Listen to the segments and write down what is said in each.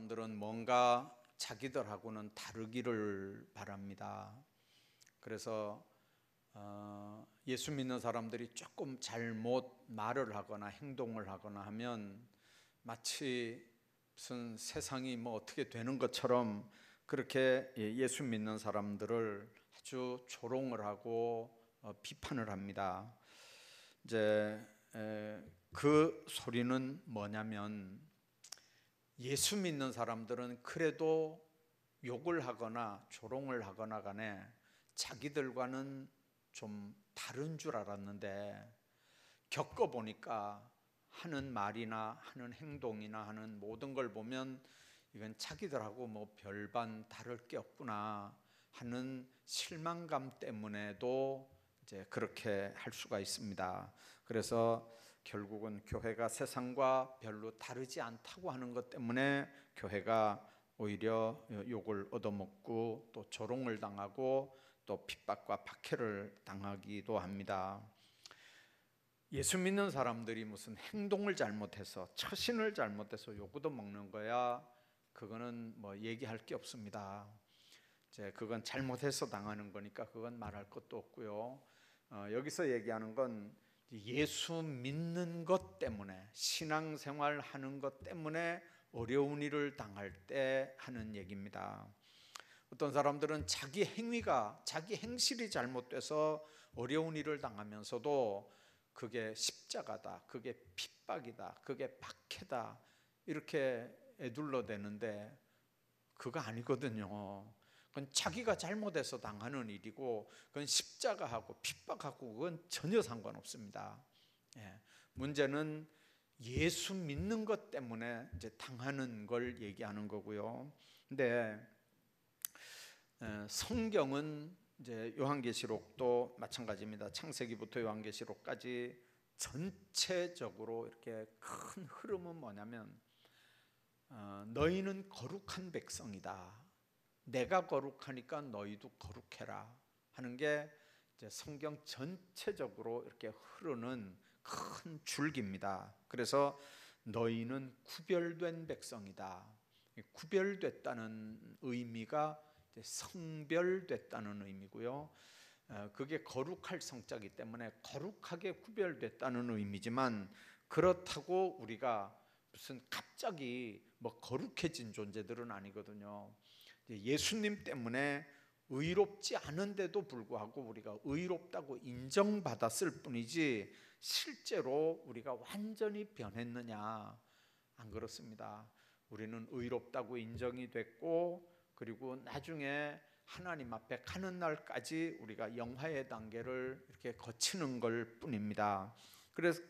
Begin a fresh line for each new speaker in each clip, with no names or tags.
사람들은 뭔가 자기들하고는 다르기를 바랍니다. 그래서 예수 믿는 사람들이 조금 잘못 말을 하거나 행동을 하거나 하면 마치 무슨 세상이 뭐 어떻게 되는 것처럼 그렇게 예수 믿는 사람들을 아주 조롱을 하고 비판을 합니다. 이제 그 소리는 뭐냐면, 예수 믿는 사람들은 그래도 욕을 하거나 조롱을 하거나 간에 자기들과는 좀 다른 줄 알았는데, 겪어보니까 하는 말이나 하는 행동이나 하는 모든 걸 보면 이건 자기들하고 뭐 별반 다를 게 없구나 하는 실망감 때문에도 이제 그렇게 할 수가 있습니다. 그래서 결국은 교회가 세상과 별로 다르지 않다고 하는 것 때문에 교회가 오히려 욕을 얻어먹고 또 조롱을 당하고 또 핍박과 박해를 당하기도 합니다. 예수 믿는 사람들이 무슨 행동을 잘못해서, 처신을 잘못해서 욕 얻어먹는 거야, 그거는 뭐 얘기할 게 없습니다. 이제 그건 잘못해서 당하는 거니까 그건 말할 것도 없고요. 여기서 얘기하는 건 예수 믿는 것 때문에, 신앙생활 하는 것 때문에 어려운 일을 당할 때 하는 얘기입니다. 어떤 사람들은 자기 행위가, 자기 행실이 잘못돼서 어려운 일을 당하면서도 그게 십자가다, 그게 핍박이다, 그게 박해다 이렇게 애둘러대는데 그거 아니거든요. 그건 자기가 잘못해서 당하는 일이고, 그건 십자가하고 핍박하고 그건 전혀 상관없습니다. 문제는 예수 믿는 것 때문에 이제 당하는 걸 얘기하는 거고요. 근데 성경은 이제 요한계시록도 마찬가지입니다. 창세기부터 요한계시록까지 전체적으로 이렇게 큰 흐름은 뭐냐면, 너희는 거룩한 백성이다, 내가 거룩하니까 너희도 거룩해라 하는 게 이제 성경 전체적으로 이렇게 흐르는 큰 줄기입니다. 그래서 너희는 구별된 백성이다. 구별됐다는 의미가 성별됐다는 의미고요. 그게 거룩할 성자이기 때문에 거룩하게 구별됐다는 의미지만, 그렇다고 우리가 무슨 갑자기 뭐 거룩해진 존재들은 아니거든요. 예수님 때문에 의롭지 않은데도 불구하고 우리가 의롭다고 인정받았을 뿐이지, 실제로 우리가 완전히 변했느냐, 안 그렇습니다. 우리는 의롭다고 인정이 됐고, 그리고 나중에 하나님 앞에 가는 날까지 우리가 영화의 단계를 이렇게 거치는 걸 뿐입니다.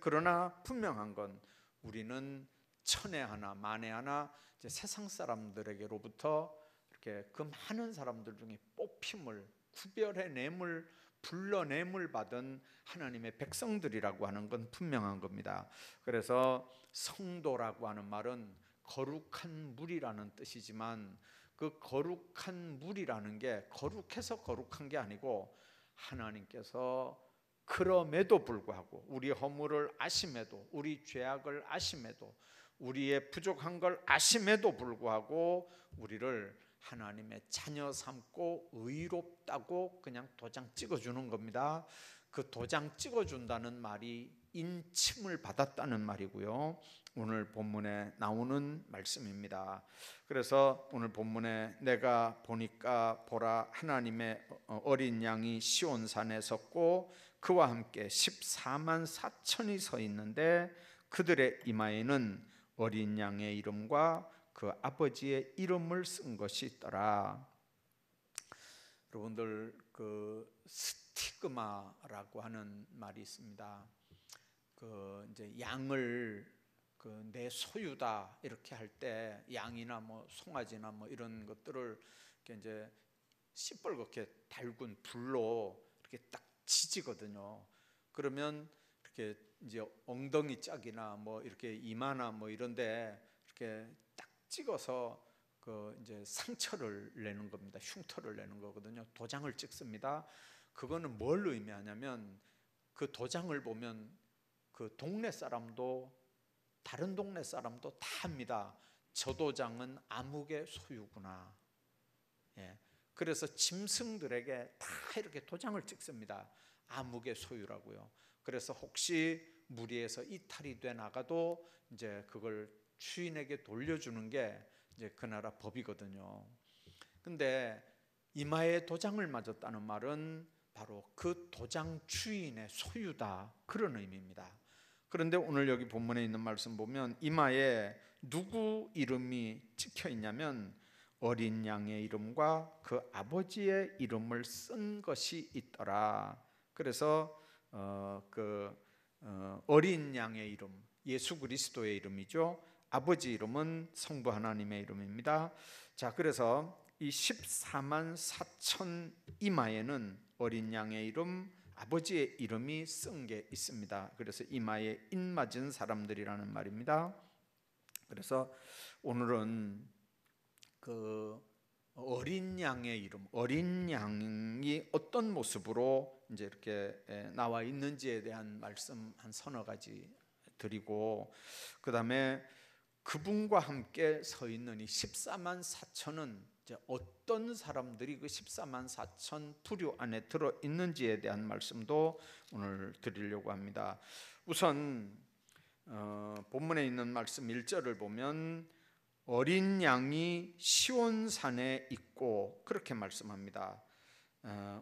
그러나 분명한 건, 우리는 천에 하나 만에 하나 이제 세상 사람들에게로부터 이렇게 그 많은 사람들 중에 뽑힘을, 구별해냄을, 불러냄을 받은 하나님의 백성들이라고 하는 건 분명한 겁니다. 그래서 성도라고 하는 말은 거룩한 물이라는 뜻이지만, 그 거룩한 물이라는 게 거룩해서 거룩한 게 아니고, 하나님께서 그럼에도 불구하고, 우리 허물을 아심에도, 우리 죄악을 아심에도, 우리의 부족한 걸 아심에도 불구하고 우리를 하나님의 자녀 삼고 의롭다고 그냥 도장 찍어주는 겁니다. 그 도장 찍어준다는 말이 인침을 받았다는 말이고요. 오늘 본문에 나오는 말씀입니다. 그래서 오늘 본문에 내가 보니까 보라, 하나님의 어린 양이 시온산에 섰고 그와 함께 14만 4천이 서 있는데, 그들의 이마에는 어린 양의 이름과 그 아버지의 이름을 쓴 것이 있더라. 여러분들, 그 스티그마라고 하는 말이 있습니다. 그 이제 양을 그 내 소유다 이렇게 할 때, 양이나 뭐 송아지나 뭐 이런 것들을 이렇게 이제 시뻘겋게 달군 불로 이렇게 딱 지지거든요. 그러면 이렇게 이제 엉덩이 짝이나 뭐 이렇게 이마나 뭐 이런데 이렇게 딱 찍어서 그 이제 상처를 내는 겁니다. 흉터를 내는 거거든요. 도장을 찍습니다. 그거는 뭘 의미하냐면, 그 도장을 보면 그 동네 사람도, 다른 동네 사람도 다 합니다. 저 도장은 아무개 소유구나. 예. 그래서 짐승들에게 다 이렇게 도장을 찍습니다. 아무개 소유라고요. 그래서 혹시 무리에서 이탈이 돼 나가도 이제 그걸 주인에게 돌려주는 게 이제 그 나라 법이거든요. 근데 이마에 도장을 맞았다는 말은 바로 그 도장 주인의 소유다, 그런 의미입니다. 그런데 오늘 여기 본문에 있는 말씀 보면 이마에 누구 이름이 찍혀 있냐면 어린 양의 이름과 그 아버지의 이름을 쓴 것이 있더라. 그래서 어린 양의 이름, 예수 그리스도의 이름이죠. 아버지 이름은 성부 하나님의 이름입니다. 자, 그래서 이 14만 4천 이마에는 어린 양의 이름, 아버지의 이름이 쓴 게 있습니다. 그래서 이마에 인맞은 사람들이라는 말입니다. 그래서 오늘은 그 어린 양의 이름, 어린 양이 어떤 모습으로 이제 이렇게 나와 있는지에 대한 말씀 한 서너 가지 드리고, 그 다음에 그분과 함께 서 있는 이 14만 4천은 이제 어떤 사람들이 그 14만 4천 부류 안에 들어 있는지에 대한 말씀도 오늘 드리려고 합니다. 우선 본문에 있는 말씀 1절을 보면 어린 양이 시온산에 있고, 그렇게 말씀합니다.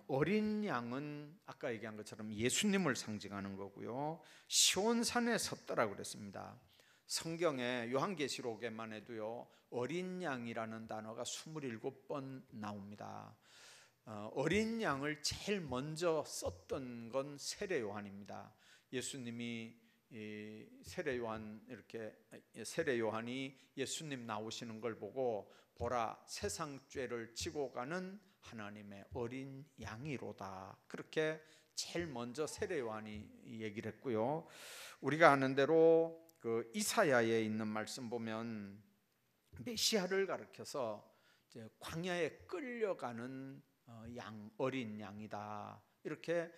어린 양은 아까 얘기한 것처럼 예수님을 상징하는 거고요. 시온산에 섰더라고 그랬습니다. 성경에 요한계시록에만 해도요, 어린 양이라는 단어가 27번 나옵니다. 어린 양을 제일 먼저 썼던 건 세례 요한입니다. 예수님이 세례 요한이 예수님 나오시는 걸 보고 보라, 세상 죄를 지고 가는 하나님의 어린 양이로다, 그렇게 제일 먼저 세례 요한이 얘기를 했고요. 우리가 아는 대로 그 이사야에 있는 말씀 보면 메시아를 가리켜서 이제 광야에 끌려가는 어린 양이다, 이렇게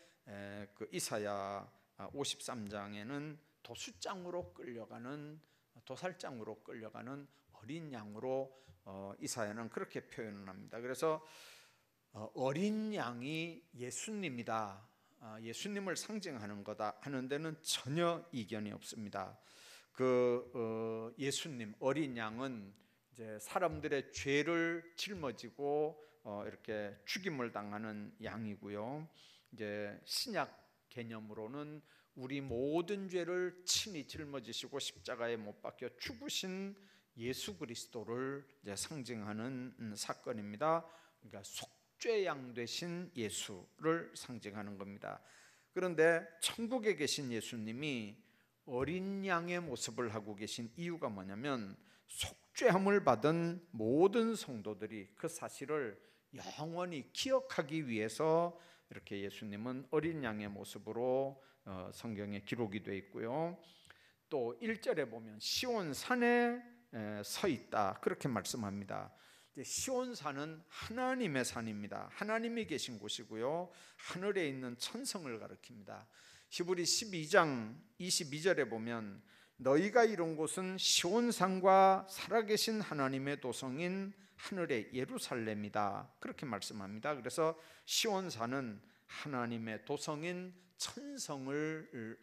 그 이사야 53장에는 도살장으로 끌려가는 어린 양으로 이사야는 그렇게 표현을 합니다. 그래서 어린 양이 예수님이다, 예수님을 상징하는 거다 하는 데는 전혀 이견이 없습니다. 예수님 어린 양은 이제 사람들의 죄를 짊어지고 이렇게 죽임을 당하는 양이고요. 이제 신약 개념으로는 우리 모든 죄를 친히 짊어지시고 십자가에 못 박혀 죽으신 예수 그리스도를 이제 상징하는 사건입니다. 그러니까 속죄양 되신 예수를 상징하는 겁니다. 그런데 천국에 계신 예수님이 어린 양의 모습을 하고 계신 이유가 뭐냐면 속죄함을 받은 모든 성도들이 그 사실을 영원히 기억하기 위해서 이렇게 예수님은 어린 양의 모습으로 성경에 기록이 되어 있고요. 또 1절에 보면 시온산에 서 있다, 그렇게 말씀합니다. 시온산은 하나님의 산입니다. 하나님이 계신 곳이고요, 하늘에 있는 천성을 가리킵니다. 히브리 12장 22절에 보면 너희가 이룬 곳은 시온산과 살아계신 하나님의 도성인 하늘의 예루살렘이다, 그렇게 말씀합니다. 그래서 시온산은 하나님의 도성인 천성을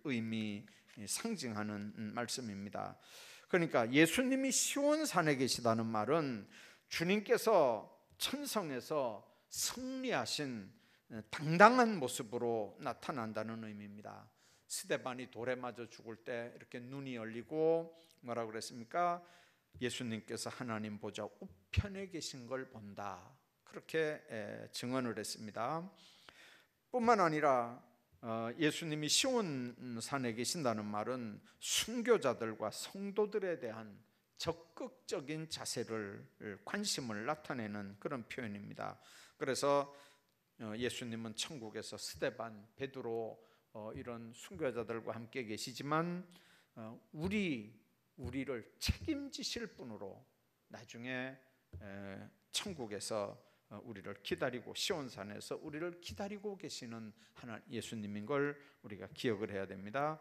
상징하는 말씀입니다. 그러니까 예수님이 시온산에 계시다는 말은 주님께서 천성에서 승리하신 당당한 모습으로 나타난다는 의미입니다. 스데반이 돌에 맞아 죽을 때 이렇게 눈이 열리고 뭐라고 그랬습니까? 예수님께서 하나님 보좌 우편에 계신 걸 본다, 그렇게 증언을 했습니다. 뿐만 아니라 예수님이 시온산에 계신다는 말은 순교자들과 성도들에 대한 적극적인 자세를, 관심을 나타내는 그런 표현입니다. 그래서 예수님은 천국에서 스데반, 베드로 이런 순교자들과 함께 계시지만 우리를 책임지실 분으로 나중에 천국에서 우리를 기다리고, 시온산에서 우리를 기다리고 계시는 하나님 예수님인 걸 우리가 기억을 해야 됩니다.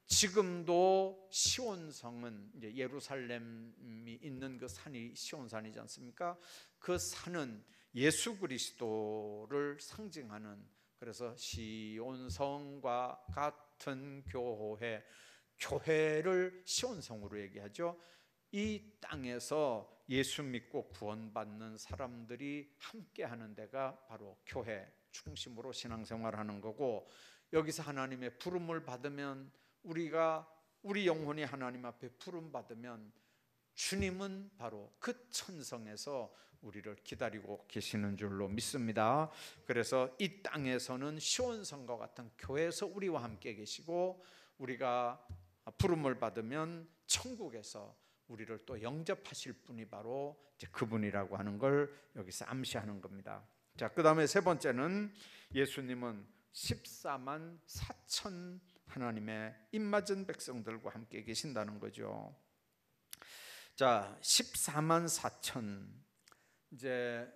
지금도 시온성은 이제 예루살렘이 있는 그 산이 시온산이지 않습니까? 그 산은 예수 그리스도를 상징하는, 그래서 시온성과 같은 교회를 시온성으로 얘기하죠. 이 땅에서 예수 믿고 구원받는 사람들이 함께 하는 데가 바로 교회 중심으로 신앙생활하는 거고, 여기서 하나님의 부름을 받으면 우리 영혼이 하나님 앞에 부름 받으면 주님은 바로 그 천성에서 우리를 기다리고 계시는 줄로 믿습니다. 그래서 이 땅에서는 시온성과 같은 교회에서 우리와 함께 계시고, 우리가 부름을 받으면 천국에서 우리를 또 영접하실 분이 바로 이제 그분이라고 하는 걸 여기서 암시하는 겁니다. 자, 그 다음에 세 번째는 예수님은 14만 4천 하나님의 입맞은 백성들과 함께 계신다는 거죠. 자, 14만 4천, 이제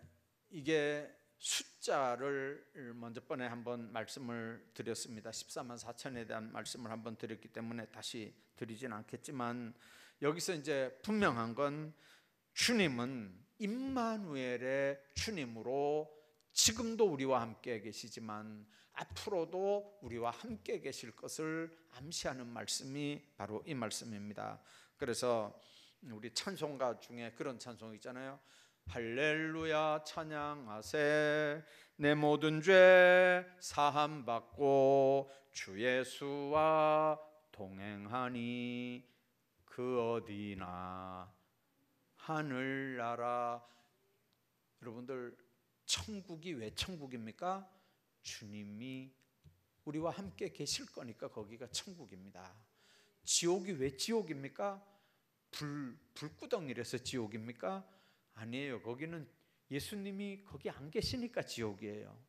이게 숫자를 먼저 번에 한번 말씀을 드렸습니다. 14만 4천에 대한 말씀을 한번 드렸기 때문에 다시 드리진 않겠지만, 여기서 이제 분명한 건 주님은 임마누엘의 주님으로 지금도 우리와 함께 계시지만 앞으로도 우리와 함께 계실 것을 암시하는 말씀이 바로 이 말씀입니다. 그래서 우리 찬송가 중에 그런 찬송 있잖아요. 할렐루야 찬양하세, 내 모든 죄 사함 받고 주 예수와 동행하니 그 어디나 하늘나라. 여러분들, 천국이 왜 천국입니까? 주님이 우리와 함께 계실 거니까 거기가 천국입니다. 지옥이 왜 지옥입니까? 불구덩이라서 지옥입니까? 아니에요. 거기는 예수님이 거기 안 계시니까 지옥이에요.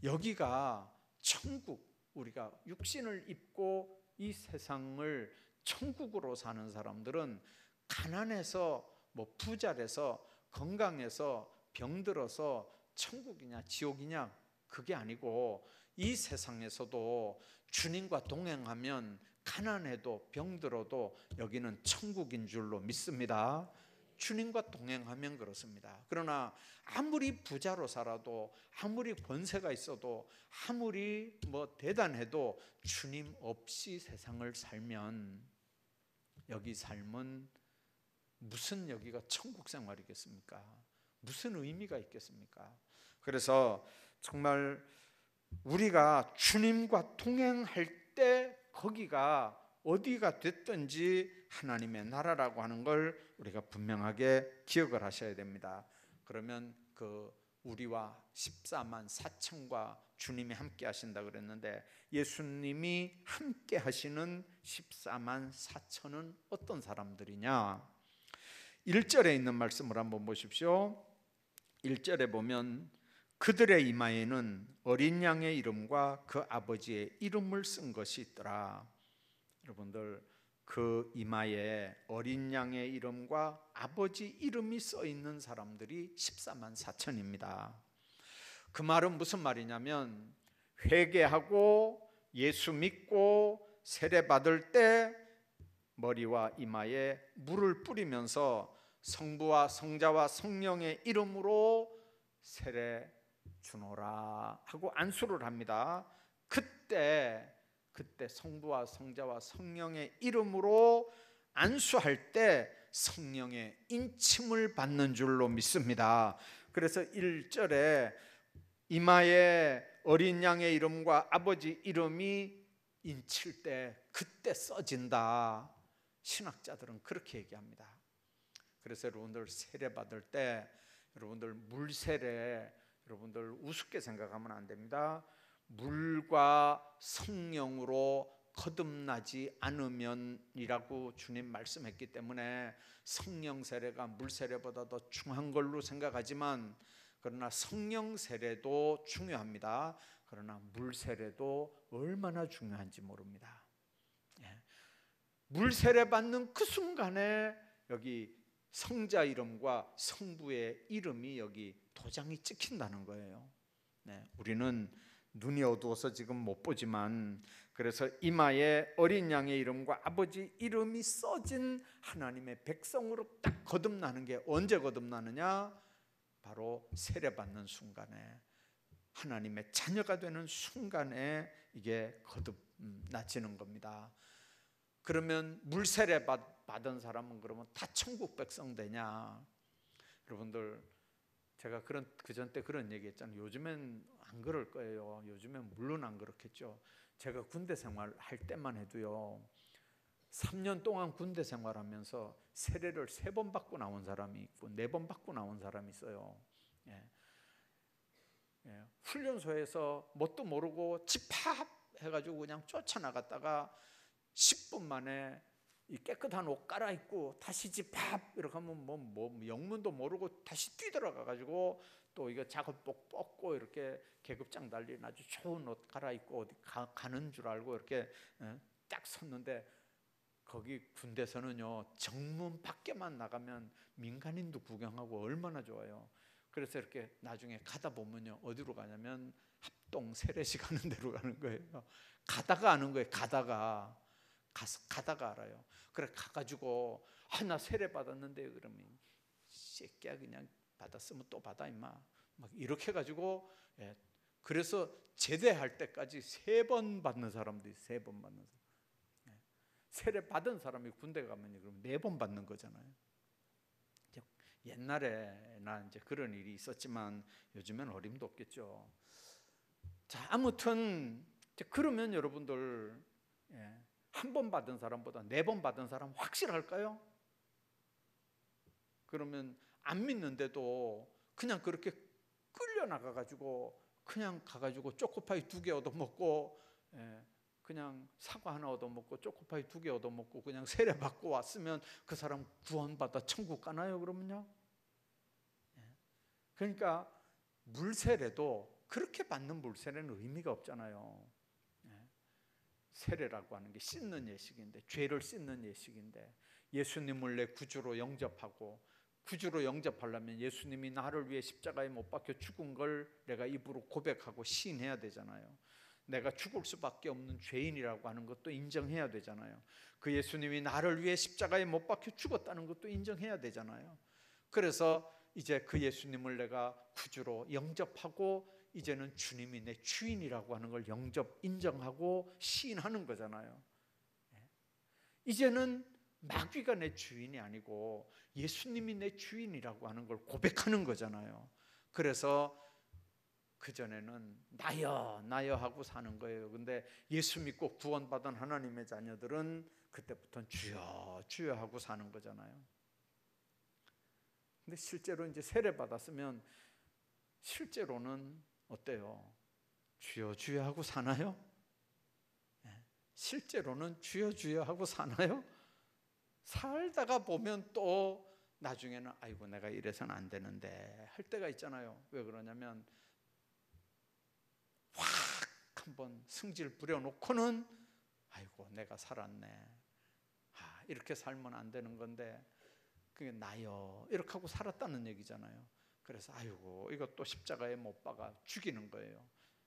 여기가 천국, 우리가 육신을 입고 이 세상을 천국으로 사는 사람들은 가난해서 부자래서 건강해서 병들어서 천국이냐 지옥이냐 그게 아니고, 이 세상에서도 주님과 동행하면 가난해도 병들어도 여기는 천국인 줄로 믿습니다. 주님과 동행하면 그렇습니다. 그러나 아무리 부자로 살아도, 아무리 권세가 있어도, 아무리 대단해도 주님 없이 세상을 살면 여기 삶은 무슨 여기가 천국 생활이겠습니까? 무슨 의미가 있겠습니까? 그래서 정말 우리가 주님과 동행할 때 거기가 어디가 됐든지 하나님의 나라라고 하는 걸 우리가 분명하게 기억을 하셔야 됩니다. 그러면 우리와 14만 4천과 주님이 함께 하신다 그랬는데, 예수님이 함께 하시는 14만 4천은 어떤 사람들이냐? 1절에 있는 말씀을 한번 보십시오. 1절에 보면 그들의 이마에는 어린 양의 이름과 그 아버지의 이름을 쓴 것이 있더라. 여러분들, 그 이마에 어린 양의 이름과 아버지 이름이 써 있는 사람들이 14만 4천입니다. 그 말은 무슨 말이냐면, 회개하고 예수 믿고 세례 받을 때 머리와 이마에 물을 뿌리면서 성부와 성자와 성령의 이름으로 세례 주노라 하고 안수를 합니다. 그때 성부와 성자와 성령의 이름으로 안수할 때 성령의 인침을 받는 줄로 믿습니다. 그래서 1절에 이마에 어린 양의 이름과 아버지 이름이 인칠 때 그때 써진다. 신학자들은 그렇게 얘기합니다. 그래서 여러분들 세례 받을 때, 여러분들 물세례, 여러분들 우습게 생각하면 안 됩니다. 물과 성령으로 거듭나지 않으면이라고 주님 말씀했기 때문에 성령 세례가 물 세례보다 더 중요한 걸로 생각하지만, 그러나 성령 세례도 중요합니다. 그러나 물 세례도 얼마나 중요한지 모릅니다. 물 세례 받는 그 순간에 여기 성자 이름과 성부의 이름이 여기 도장이 찍힌다는 거예요. 우리는 눈이 어두워서 지금 못 보지만, 그래서 이마에 어린 양의 이름과 아버지 이름이 써진 하나님의 백성으로 딱 거듭나는 게 언제 거듭나느냐? 바로 세례받는 순간에, 하나님의 자녀가 되는 순간에 이게 거듭나지는 겁니다. 그러면 물세례 받은 사람은 그러면 다 천국 백성 되냐? 여러분들, 제가 그전 때 그런 얘기했잖아요. 요즘엔 안 그럴 거예요. 요즘엔 물론 안 그렇겠죠. 제가 군대 생활할 때만 해도요, 3년 동안 군대 생활하면서 세례를 3번 받고 나온 사람이 있고 4번 받고 나온 사람이 있어요. 훈련소에서 뭣도 모르고 집합 해가지고 그냥 쫓아나갔다가 10분 만에 이 깨끗한 옷 갈아입고 다시 집합 이렇게 하면 뭐 영문도 모르고 다시 뛰들어가 가지고 또 이거 작업복 벗고 이렇게 계급장 달린 아주 좋은 옷 갈아입고 어디 가는 줄 알고 이렇게 딱 섰는데, 거기 군대에서는요, 정문 밖에만 나가면 민간인도 구경하고 얼마나 좋아요. 그래서 이렇게 나중에 가다 보면요, 어디로 가냐면 합동 세례식 하는 데로 가는 거예요. 가다가 아는 거예요. 가다가 알아요. 그래 가가지고 나 세례 받았는데, 그러면 새끼야 그냥 받았으면 또 받아 임마, 막 이렇게 해가지고, 그래서 제대할 때까지 3번 받는 사람도 있어요. 3번 받는 사람. 세례 받은 사람이 군대 가면 그럼 4번 받는 거잖아요. 옛날에나 이제 그런 일이 있었지만 요즘엔 어림도 없겠죠. 자, 아무튼 그러면 여러분들, 한 번 받은 사람보다 4번 받은 사람 확실할까요? 그러면 안 믿는데도 그냥 그렇게 끌려 나가가지고 그냥 가가지고 초코파이 2개 얻어먹고, 그냥 사과 하나 얻어먹고 초코파이 2개 얻어먹고 그냥 세례 받고 왔으면 그 사람 구원받아 천국 가나요? 그러면요? 그러니까 물세례도 그렇게 받는 물세례는 의미가 없잖아요. 세례라고 하는 게 씻는 예식인데, 죄를 씻는 예식인데, 예수님을 내 구주로 영접하고, 구주로 영접하려면 예수님이 나를 위해 십자가에 못 박혀 죽은 걸 내가 입으로 고백하고 시인해야 되잖아요. 내가 죽을 수밖에 없는 죄인이라고 하는 것도 인정해야 되잖아요. 그 예수님이 나를 위해 십자가에 못 박혀 죽었다는 것도 인정해야 되잖아요. 그래서 이제 그 예수님을 내가 구주로 영접하고 이제는 주님이 내 주인이라고 하는 걸 인정하고 시인하는 거잖아요. 이제는 마귀가 내 주인이 아니고 예수님이 내 주인이라고 하는 걸 고백하는 거잖아요. 그래서 그전에는 나여 하고 사는 거예요. 근데 예수 믿고 구원받은 하나님의 자녀들은 그때부터는 주여 하고 사는 거잖아요. 근데 실제로 이제 세례 받았으면 실제로는 어때요? 주여 하고 사나요? 실제로는 주여 하고 사나요? 살다가 보면 또 나중에는 아이고 내가 이래서는 안 되는데 할 때가 있잖아요. 왜 그러냐면 확 한번 승질 부려놓고는 아이고 내가 살았네, 이렇게 살면 안 되는 건데 그게 나요 이렇게 하고 살았다는 얘기잖아요. 그래서 아이고 이것도 십자가에 못 박아 죽이는 거예요.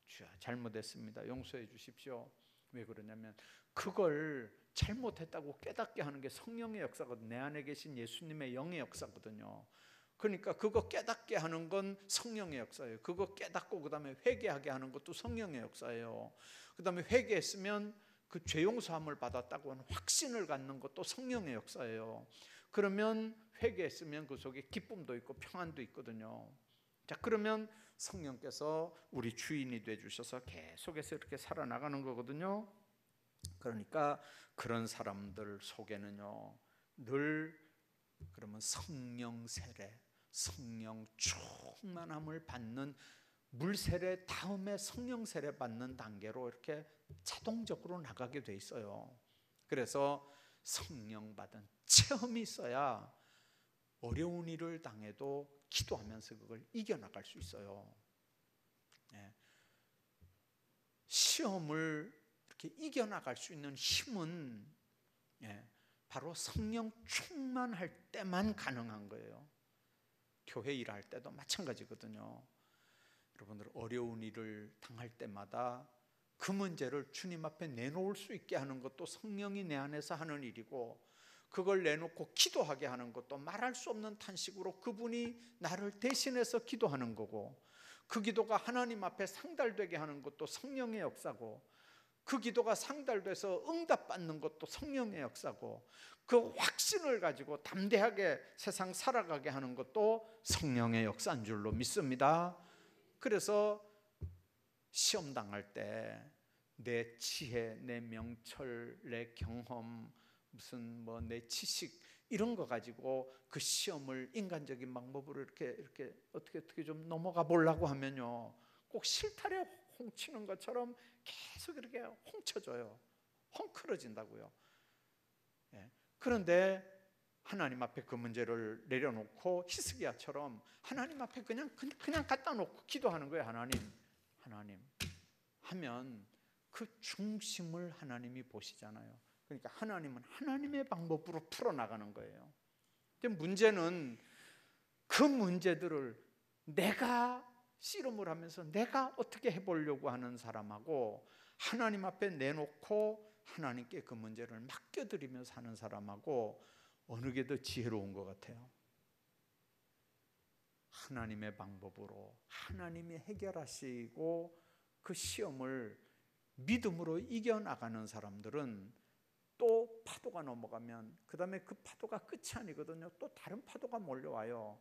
주야 잘못했습니다, 용서해 주십시오. 왜 그러냐면 그걸 잘못했다고 깨닫게 하는 게 성령의 역사거든요. 내 안에 계신 예수님의 영의 역사거든요. 그러니까 그거 깨닫게 하는 건 성령의 역사예요. 그거 깨닫고 그 다음에 회개하게 하는 것도 성령의 역사예요. 그 다음에 회개했으면 그 죄 용서함을 받았다고 하는 확신을 갖는 것도 성령의 역사예요. 그러면 회개했으면 그 속에 기쁨도 있고 평안도 있거든요. 자, 그러면 성령께서 우리 주인이 되주셔서 계속해서 이렇게 살아나가는 거거든요. 그러니까 그런 사람들 속에는요 늘 그러면 성령 세례, 성령 충만함을 받는 물세례 다음에 성령 세례 받는 단계로 이렇게 자동적으로 나가게 돼 있어요. 그래서 성령 받은 체험이 있어야 어려운 일을 당해도 기도하면서 그걸 이겨나갈 수 있어요. 시험을 이렇게 이겨나갈 수 있는 힘은 바로 성령 충만할 때만 가능한 거예요. 교회 일할 때도 마찬가지거든요. 여러분들 어려운 일을 당할 때마다 그 문제를 주님 앞에 내놓을 수 있게 하는 것도 성령이 내 안에서 하는 일이고, 그걸 내놓고 기도하게 하는 것도 말할 수 없는 탄식으로 그분이 나를 대신해서 기도하는 거고, 그 기도가 하나님 앞에 상달되게 하는 것도 성령의 역사고, 그 기도가 상달돼서 응답받는 것도 성령의 역사고, 그 확신을 가지고 담대하게 세상 살아가게 하는 것도 성령의 역사인 줄로 믿습니다. 그래서 시험 당할 때 내 지혜, 내 명철, 내 경험, 무슨 뭐 내 지식 이런 거 가지고 그 시험을 인간적인 방법으로 이렇게 어떻게 좀 넘어가 보려고 하면요, 꼭 실타래 홍치는 것처럼 계속 이렇게 홍쳐져요. 헝클어진다고요. 예. 그런데 하나님 앞에 그 문제를 내려놓고 히스기야처럼 하나님 앞에 그냥 갖다 놓고 기도하는 거예요. 하나님 하면 그 중심을 하나님이 보시잖아요. 그러니까 하나님은 하나님의 방법으로 풀어나가는 거예요. 근데 문제는 그 문제들을 내가 씨름을 하면서 내가 어떻게 해보려고 하는 사람하고, 하나님 앞에 내놓고 하나님께 그 문제를 맡겨드리며 사는 사람하고 어느 게 더 지혜로운 것 같아요? 하나님의 방법으로 하나님이 해결하시고 그 시험을 믿음으로 이겨나가는 사람들은 또 파도가 넘어가면 그 다음에 그 파도가 끝이 아니거든요. 또 다른 파도가 몰려와요.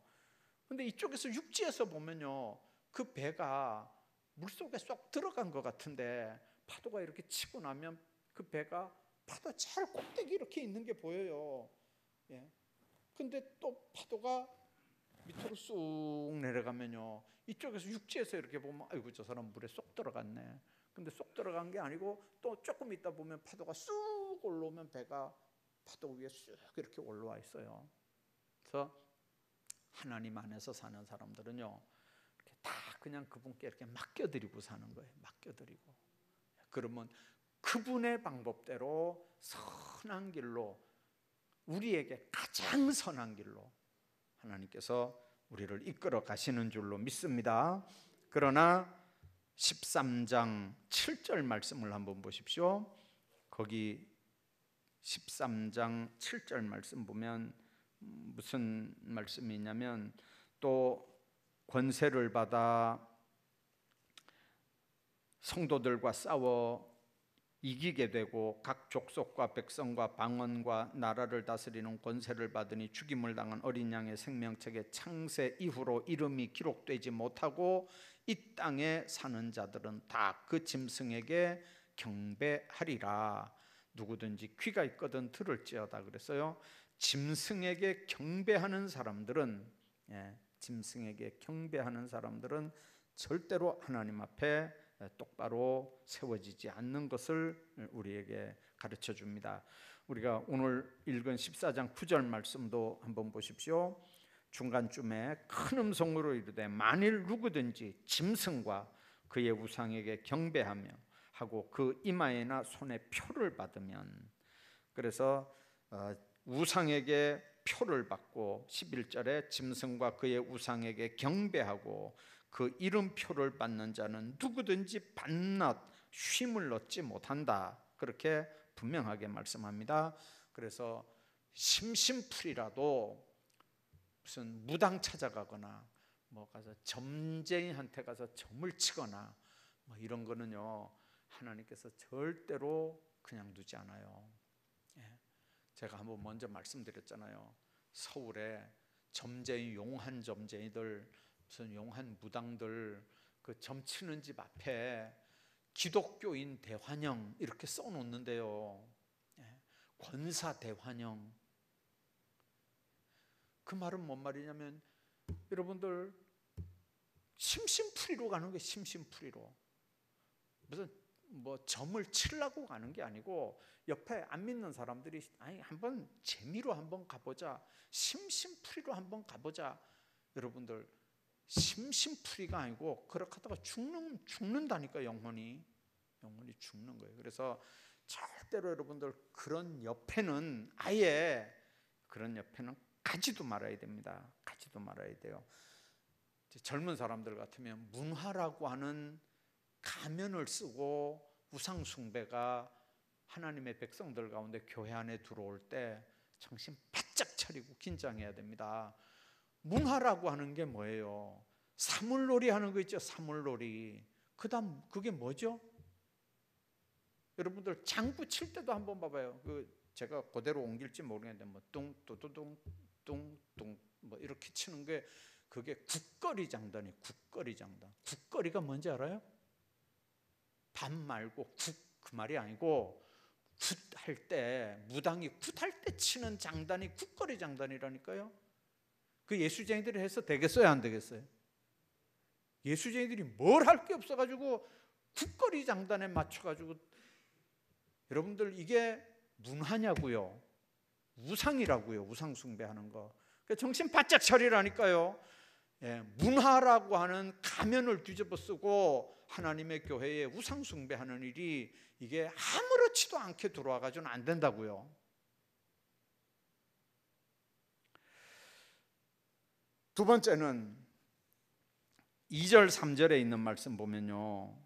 근데 이쪽에서 육지에서 보면요, 그 배가 물속에 쏙 들어간 것 같은데 파도가 이렇게 치고 나면 그 배가 파도 제일 꼭대기 이렇게 있는 게 보여요. 예. 근데 또 파도가 밑으로 쑥 내려가면요, 이쪽에서 육지에서 이렇게 보면 아이고 저 사람 물에 쏙 들어갔네. 근데 쏙 들어간 게 아니고 또 조금 있다 보면 파도가 쑥 올라오면 배가 파도 위에 쑥 이렇게 올라와 있어요. 그래서 하나님 안에서 사는 사람들은요, 이렇게 다 그냥 그분께 이렇게 맡겨드리고 사는 거예요. 맡겨드리고. 그러면 그분의 방법대로 선한 길로, 우리에게 가장 선한 길로 하나님께서 우리를 이끌어 가시는 줄로 믿습니다. 그러나 13장 7절 말씀을 한번 보십시오. 거기 13장 7절 말씀 보면 무슨 말씀이 있냐면, 또 권세를 받아 성도들과 싸워 이기게 되고 각 족속과 백성과 방언과 나라를 다스리는 권세를 받으니 죽임을 당한 어린 양의 생명책에 창세 이후로 이름이 기록되지 못하고 이 땅에 사는 자들은 다 그 짐승에게 경배하리라. 누구든지 귀가 있거든 들을지어다 그랬어요. 짐승에게 경배하는 사람들은, 짐승에게 경배하는 사람들은 절대로 하나님 앞에 똑바로 세워지지 않는 것을 우리에게 가르쳐 줍니다. 우리가 오늘 읽은 14장 9절 말씀도 한번 보십시오. 중간쯤에 큰 음성으로 이르되 만일 누구든지 짐승과 그의 우상에게 경배하며 하고 그 이마에나 손에 표를 받으면, 그래서 우상에게 표를 받고 11절에 짐승과 그의 우상에게 경배하고 그 이름표를 받는 자는 누구든지 밤낮 쉼을 얻지 못한다. 그렇게 분명하게 말씀합니다. 그래서 심심풀이라도 무슨 무당 찾아가거나 뭐 가서 점쟁이한테 가서 점을 치거나 뭐 이런 거는요, 하나님께서 절대로 그냥 두지 않아요. 제가 한번 먼저 말씀드렸잖아요. 서울에 점쟁이, 용한 점쟁이들, 무슨 용한 무당들 그 점치는 집 앞에 기독교인 대환영 이렇게 써놓는데요. 권사 대환영. 그 말은 뭔 말이냐면, 여러분들 심심풀이로 가는 게 심심풀이로, 무슨 뭐 점을 치려고 가는 게 아니고, 옆에 안 믿는 사람들이 아니 한번 재미로 한번 가보자, 심심풀이로 한번 가보자. 여러분들 심심풀이가 아니고 그렇게 하다가 죽는다니까. 영혼이 죽는 거예요. 그래서 절대로 여러분들 그런 옆에는 가지도 말아야 됩니다. 가지도 말아야 돼요. 젊은 사람들 같으면 문화라고 하는 가면을 쓰고 우상 숭배가 하나님의 백성들 가운데 교회 안에 들어올 때 정신 바짝 차리고 긴장해야 됩니다. 문화라고 하는 게 뭐예요? 사물놀이 하는 거 있죠. 사물놀이. 그다음 그게 뭐죠? 여러분들 장구 칠 때도 한번 봐봐요. 제가 그대로 옮길지 모르겠는데 뭐 뚱뚜두둥 뚱뚱 뭐 이렇게 치는 게 그게 국거리 장단이에요. 국거리 장단. 국거리가 뭔지 알아요? 밥 말고 국 그 말이 아니고 굿할 때, 무당이 굿할 때 치는 장단이 국거리 장단이라니까요. 그 예수쟁이들이 해서 되겠어요, 안 되겠어요? 예수쟁이들이 뭘 할 게 없어가지고 국거리 장단에 맞춰가지고, 여러분들 이게 문화냐고요? 우상이라고요. 우상 숭배하는 거. 정신 바짝 차리라니까요. 문화라고 하는 가면을 뒤집어 쓰고 하나님의 교회에 우상 숭배하는 일이 이게 아무렇지도 않게 들어와가지고는 안 된다고요. 두 번째는 2절 3절에 있는 말씀 보면요,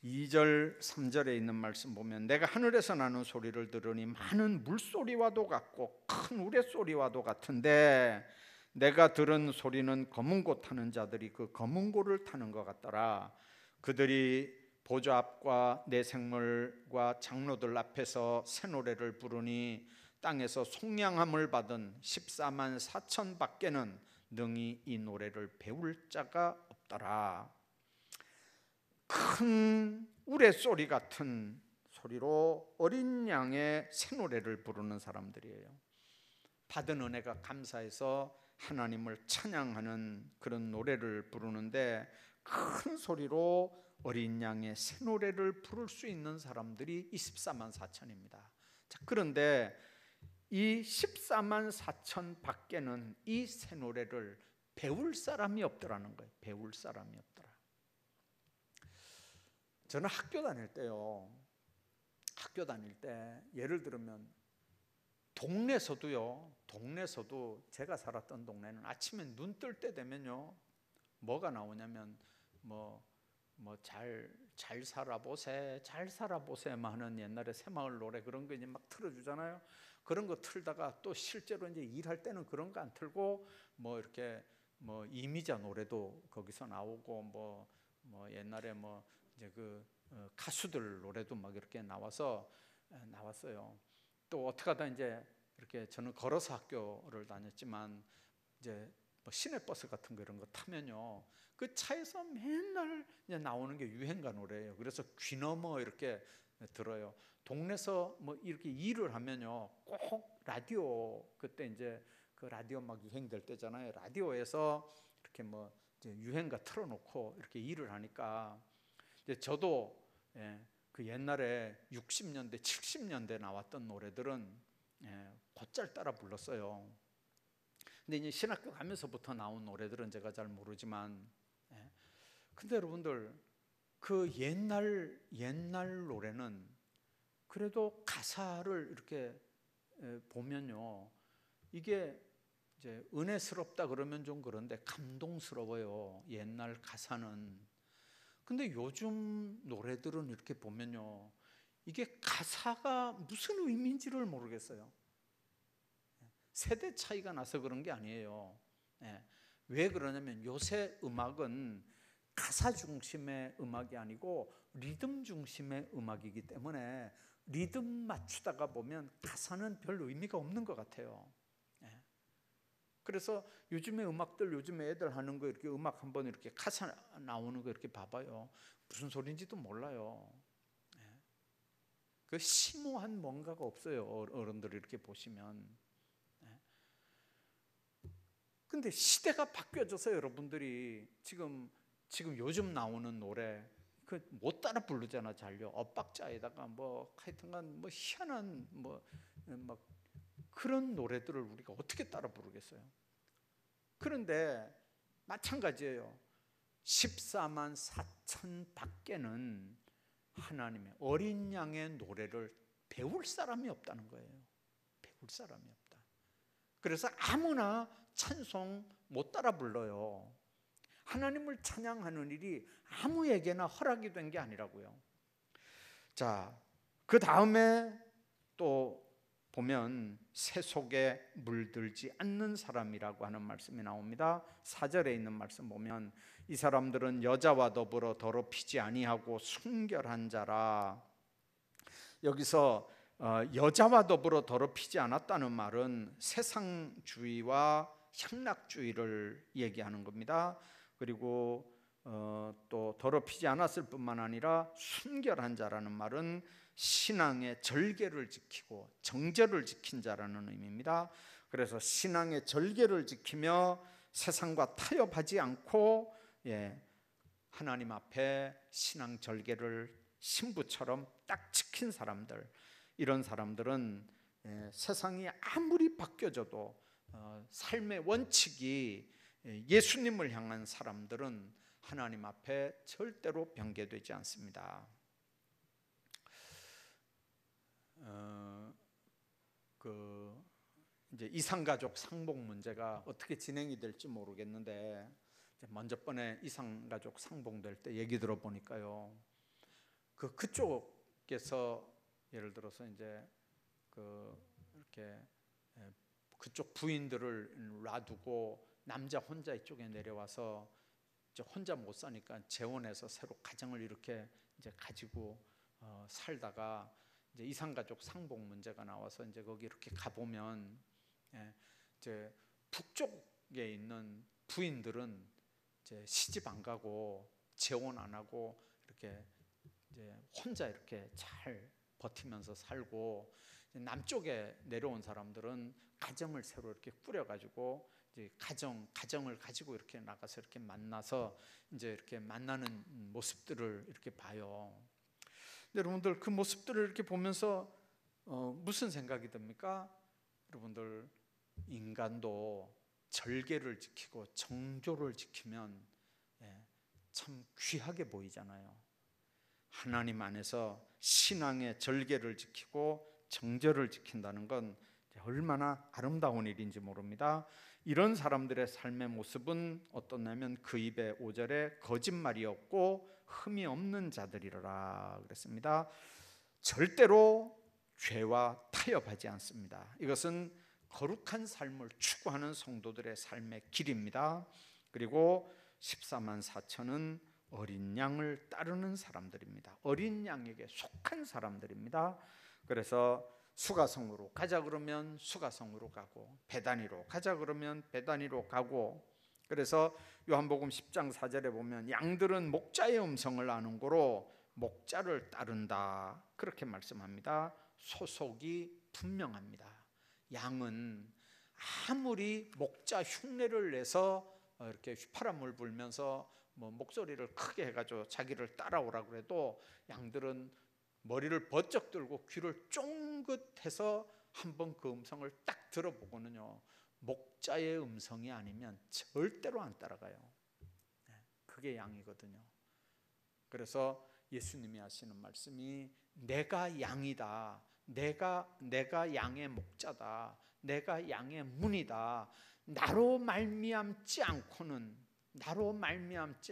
2절 3절에 있는 말씀 보면 내가 하늘에서 나는 소리를 들으니 많은 물소리와도 같고 큰 우레소리와도 같은데 내가 들은 소리는 검은 고 타는 자들이 그 검은 고를 타는 것 같더라. 그들이 보좌 앞과 내 생물과 장로들 앞에서 새 노래를 부르니 땅에서 속량함을 받은 14만 4천 밖에는 능히 이 노래를 배울 자가 없더라. 큰 우레소리 같은 소리로 어린 양의 새 노래를 부르는 사람들이에요. 받은 은혜가 감사해서 하나님을 찬양하는 그런 노래를 부르는데 큰 소리로 어린 양의 새 노래를 부를 수 있는 사람들이 24만 4천입니다. 자, 그런데 이 14만 4천 밖에는 이 새 노래를 배울 사람이 없더라는 거예요. 배울 사람이 없더라. 저는 학교 다닐 때요, 학교 다닐 때 예를 들면 동네에서도 제가 살았던 동네는 아침에 눈 뜰 때 되면요, 뭐가 나오냐면 잘 살아보세 하는 옛날에 새마을 노래 그런 거 이제 막 틀어주잖아요. 그런 거 틀다가 또 실제로 이제 일할 때는 그런 거 안 틀고 이렇게 이미자 노래도 거기서 나오고 옛날에 이제 가수들 노래도 막 이렇게 나왔어요. 또 어떻게 하다 이제 이렇게 저는 걸어서 학교를 다녔지만 이제 시내버스 같은 거 이런 거 타면요, 그 차에서 맨날 이제 나오는 게 유행가 노래예요. 그래서 귀 넘어 이렇게 들어요. 동네에서 이렇게 일을 하면요, 꼭 라디오, 그때 이제 그 라디오 막 유행될 때잖아요. 라디오에서 이렇게 이제 유행가 틀어놓고 이렇게 일을 하니까 이제 저도 그 옛날에 60년대 70년대 나왔던 노래들은 곧잘 따라 불렀어요. 근데 이제 신학교 가면서부터 나온 노래들은 제가 잘 모르지만, 근데 여러분들 그 옛날 노래는 그래도 가사를 이렇게 보면요, 이게 이제 은혜스럽다 그러면 좀 그런데 감동스러워요, 옛날 가사는. 근데 요즘 노래들은 이렇게 보면요, 이게 가사가 무슨 의미인지를 모르겠어요. 세대 차이가 나서 그런 게 아니에요. 왜 그러냐면 요새 음악은 가사 중심의 음악이 아니고 리듬 중심의 음악이기 때문에 리듬 맞추다가 보면 가사는 별 의미가 없는 것 같아요. 그래서 요즘에 음악들, 요즘에 애들 하는 거 이렇게 음악 한번 이렇게 가사 나오는 거 이렇게 봐봐요. 무슨 소리인지도 몰라요. 그 심오한 뭔가가 없어요. 어른들 이렇게 보시면. 근데 시대가 바뀌어져서 여러분들이 지금 요즘 나오는 노래 그 못 따라 부르잖아. 잘요. 엇박자에다가 하여튼간 희한한 막 그런 노래들을 우리가 어떻게 따라 부르겠어요? 그런데 마찬가지예요. 14만 4천 밖에는 하나님의 어린 양의 노래를 배울 사람이 없다는 거예요. 배울 사람이 없다. 그래서 아무나 찬송 못 따라 불러요. 하나님을 찬양하는 일이 아무에게나 허락이 된 게 아니라고요. 자, 그 다음에 또 보면 새 속에 물들지 않는 사람이라고 하는 말씀이 나옵니다. 4절에 있는 말씀 보면 이 사람들은 여자와 더불어 더럽히지 아니하고 순결한 자라. 여기서 여자와 더불어 더럽히지 않았다는 말은 세상주의와 향락주의를 얘기하는 겁니다. 그리고 또 더럽히지 않았을 뿐만 아니라 순결한 자라는 말은 신앙의 절개를 지키고 정절을 지킨 자라는 의미입니다. 그래서 신앙의 절개를 지키며 세상과 타협하지 않고 하나님 앞에 신앙 절개를 신부처럼 딱 지킨 사람들, 이런 사람들은 세상이 아무리 바뀌어져도 삶의 원칙이 예수님을 향한 사람들은 하나님 앞에 절대로 변개되지 않습니다. 이제 이상가족 상봉 문제가 어떻게 진행이 될지 모르겠는데, 먼저 번에 이상가족 상봉될 때 얘기 들어보니까요, 그쪽에서 예를 들어서 이제 이렇게 그쪽 부인들을 놔두고 남자 혼자 이쪽에 내려와서 이제 혼자 못 사니까 재혼해서 새로 가정을 이렇게 이제 가지고 살다가 이제 이상가족 상봉 문제가 나와서 이제 거기 이렇게 가보면 이제 북쪽에 있는 부인들은 이제 시집 안 가고 재혼 안 하고 이렇게 이제 혼자 이렇게 잘 버티면서 살고, 남쪽에 내려온 사람들은 가정을 새로 이렇게 꾸려가지고 이제 가정을 가지고 이렇게 나가서 이렇게 만나서 이제 이렇게 만나는 모습들을 이렇게 봐요. 여러분들 그 모습들을 이렇게 보면서 무슨 생각이 듭니까? 여러분들, 인간도 절개를 지키고 정조를 지키면 참 귀하게 보이잖아요. 하나님 안에서 신앙의 절개를 지키고 정절을 지킨다는 건 얼마나 아름다운 일인지 모릅니다. 이런 사람들의 삶의 모습은 어떻냐면 그 입에 5절에 거짓말이 없고 흠이 없는 자들이라 그랬습니다. 절대로 죄와 타협하지 않습니다. 이것은 거룩한 삶을 추구하는 성도들의 삶의 길입니다. 그리고 14만 4천은 어린 양을 따르는 사람들입니다. 어린 양에게 속한 사람들입니다. 그래서 수가성으로 가자 그러면 수가성으로 가고, 베다니로 가자 그러면 베다니로 가고, 그래서 요한복음 10장 4절에 보면 양들은 목자의 음성을 아는 고로 목자를 따른다, 그렇게 말씀합니다. 소속이 분명합니다. 양은 아무리 목자 흉내를 내서 이렇게 휘파람을 불면서 목소리를 크게 해가지고 자기를 따라오라 그래도, 양들은 머리를 번쩍 들고 귀를 쫑긋해서 한번 그 음성을 딱 들어보고는요, 목자의 음성이 아니면 절대로 안 따라가요. 그게 양이거든요. 그래서 예수님이 하시는 말씀이 내가 양이다, 내가 양의 목자다, 내가 양의 문이다, 나로 말미암지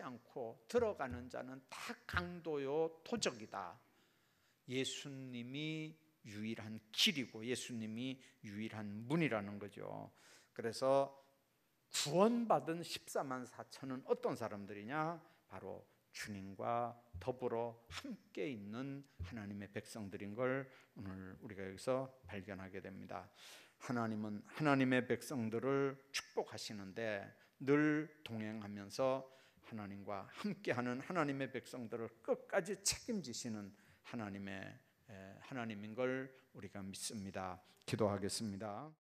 않고 들어가는 자는 다 강도요 도적이다. 예수님이 유일한 길이고 예수님이 유일한 문이라는 거죠. 그래서 구원받은 14만 4천은 어떤 사람들이냐? 바로 주님과 더불어 함께 있는 하나님의 백성들인 걸 오늘 우리가 여기서 발견하게 됩니다. 하나님은 하나님의 백성들을 축복하시는데 늘 동행하면서 하나님과 함께하는 하나님의 백성들을 끝까지 책임지시는 하나님인 걸 우리가 믿습니다. 기도하겠습니다.